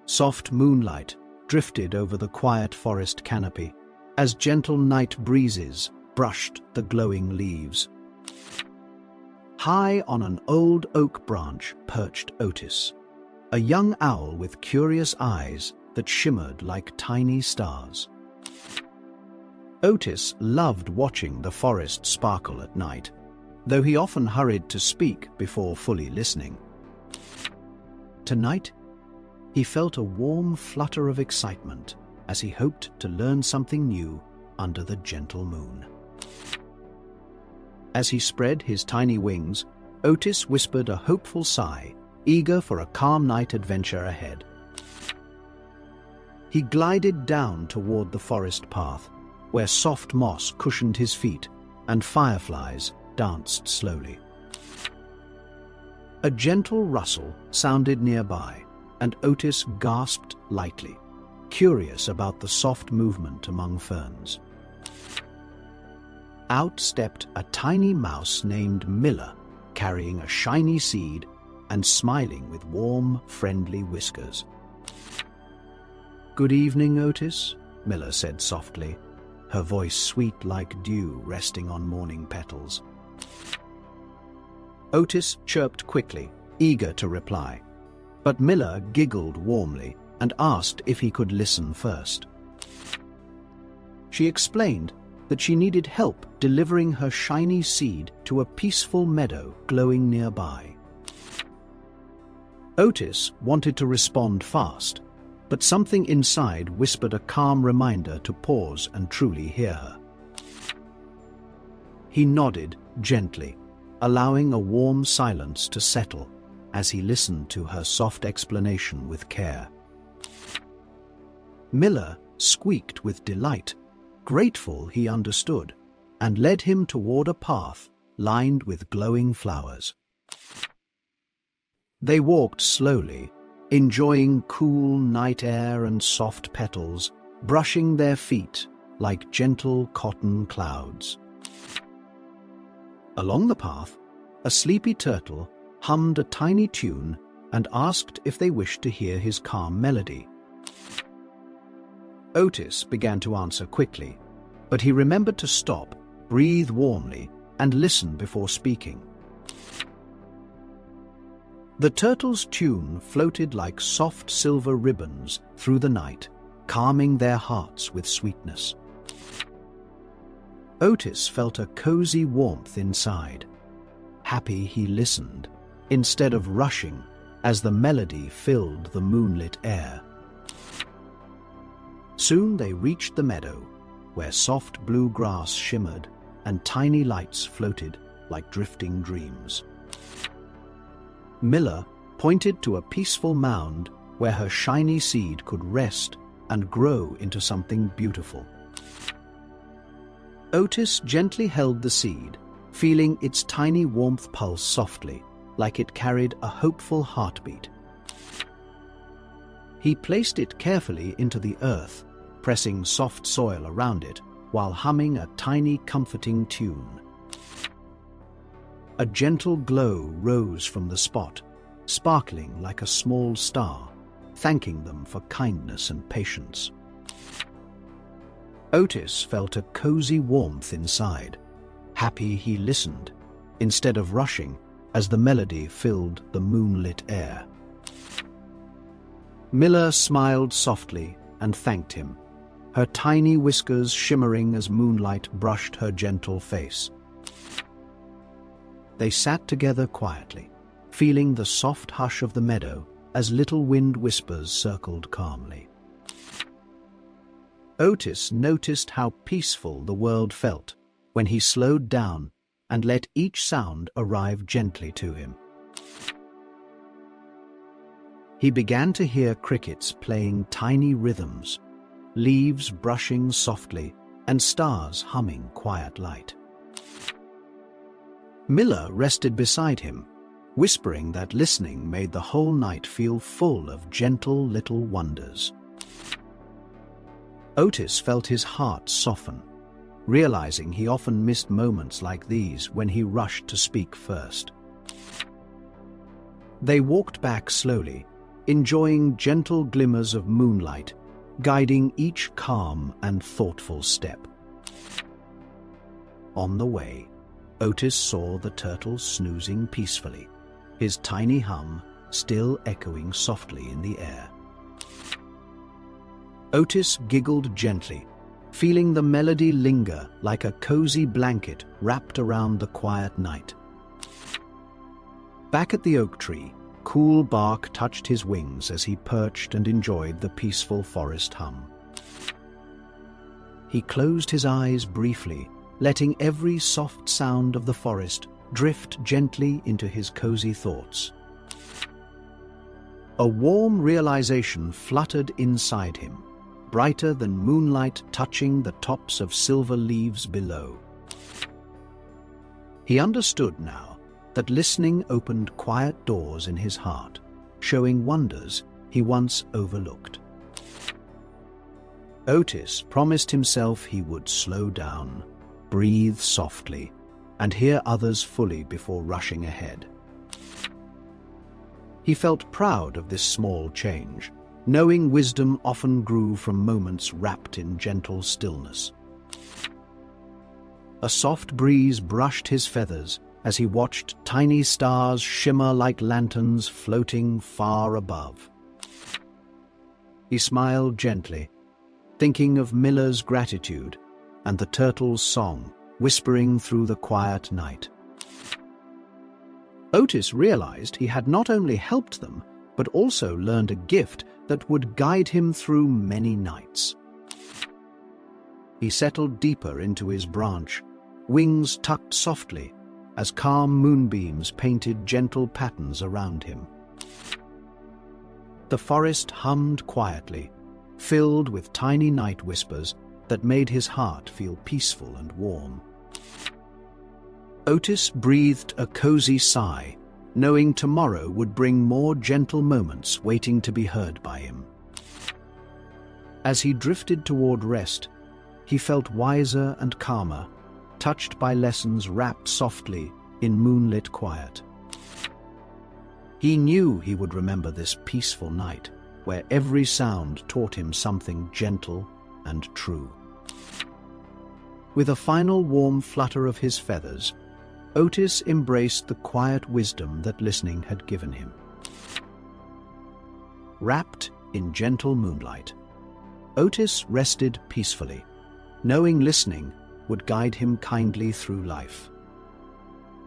Soft moonlight drifted over the quiet forest canopy as gentle night breezes brushed the glowing leaves. High on an old oak branch perched Otis, a young owl with curious eyes that shimmered like tiny stars. Otis loved watching the forest sparkle at night, though he often hurried to speak before fully listening. Tonight, he felt a warm flutter of excitement as he hoped to learn something new under the gentle moon. As he spread his tiny wings, Otis whispered a hopeful sigh, eager for a calm night adventure ahead. He glided down toward the forest path, where soft moss cushioned his feet and fireflies danced slowly. A gentle rustle sounded nearby, and Otis gasped lightly, curious about the soft movement among ferns. Out stepped a tiny mouse named Miller, carrying a shiny seed and smiling with warm, friendly whiskers. "Good evening, Otis," Miller said softly, her voice sweet like dew resting on morning petals. Otis chirped quickly, eager to reply, but Miller giggled warmly and asked if he could listen first. She explained that she needed help delivering her shiny seed to a peaceful meadow glowing nearby. Otis wanted to respond fast, but something inside whispered a calm reminder to pause and truly hear her. He nodded gently, allowing a warm silence to settle as he listened to her soft explanation with care. Miller squeaked with delight, grateful he understood, and led him toward a path lined with glowing flowers. They walked slowly, enjoying cool night air and soft petals, brushing their feet like gentle cotton clouds. Along the path, a sleepy turtle hummed a tiny tune and asked if they wished to hear his calm melody. Otis began to answer quickly, but he remembered to stop, breathe warmly, and listen before speaking. The turtle's tune floated like soft silver ribbons through the night, calming their hearts with sweetness. Otis felt a cozy warmth inside. Happy he listened, instead of rushing, as the melody filled the moonlit air. Soon they reached the meadow, where soft blue grass shimmered and tiny lights floated like drifting dreams. Miller pointed to a peaceful mound where her shiny seed could rest and grow into something beautiful. Otis gently held the seed, feeling its tiny warmth pulse softly, like it carried a hopeful heartbeat. He placed it carefully into the earth, pressing soft soil around it while humming a tiny comforting tune. A gentle glow rose from the spot, sparkling like a small star, thanking them for kindness and patience. Otis felt a cozy warmth inside, happy he listened, instead of rushing, as the melody filled the moonlit air. Miller smiled softly and thanked him, her tiny whiskers shimmering as moonlight brushed her gentle face. They sat together quietly, feeling the soft hush of the meadow as little wind whispers circled calmly. Otis noticed how peaceful the world felt when he slowed down and let each sound arrive gently to him. He began to hear crickets playing tiny rhythms, leaves brushing softly, and stars humming quiet light. Miller rested beside him, whispering that listening made the whole night feel full of gentle little wonders. Otis felt his heart soften, realizing he often missed moments like these when he rushed to speak first. They walked back slowly, enjoying gentle glimmers of moonlight, guiding each calm and thoughtful step. On the way, Otis saw the turtle snoozing peacefully, his tiny hum still echoing softly in the air. Otis giggled gently, feeling the melody linger like a cozy blanket wrapped around the quiet night. Back at the oak tree, cool bark touched his wings as he perched and enjoyed the peaceful forest hum. He closed his eyes briefly, letting every soft sound of the forest drift gently into his cozy thoughts. A warm realization fluttered inside him, brighter than moonlight touching the tops of silver leaves below. He understood now that listening opened quiet doors in his heart, showing wonders he once overlooked. Otis promised himself he would slow down, breathe softly, and hear others fully before rushing ahead. He felt proud of this small change, knowing wisdom often grew from moments wrapped in gentle stillness. A soft breeze brushed his feathers as he watched tiny stars shimmer like lanterns floating far above. He smiled gently, thinking of Miller's gratitude and the turtle's song whispering through the quiet night. Otis realized he had not only helped them, but also learned a gift that would guide him through many nights. He settled deeper into his branch, wings tucked softly, as calm moonbeams painted gentle patterns around him. The forest hummed quietly, filled with tiny night whispers that made his heart feel peaceful and warm. Otis breathed a cozy sigh, knowing tomorrow would bring more gentle moments waiting to be heard by him. As he drifted toward rest, he felt wiser and calmer, touched by lessons wrapped softly in moonlit quiet. He knew he would remember this peaceful night, where every sound taught him something gentle and true. With a final warm flutter of his feathers, Otis embraced the quiet wisdom that listening had given him. Wrapped in gentle moonlight, Otis rested peacefully, knowing listening would guide him kindly through life.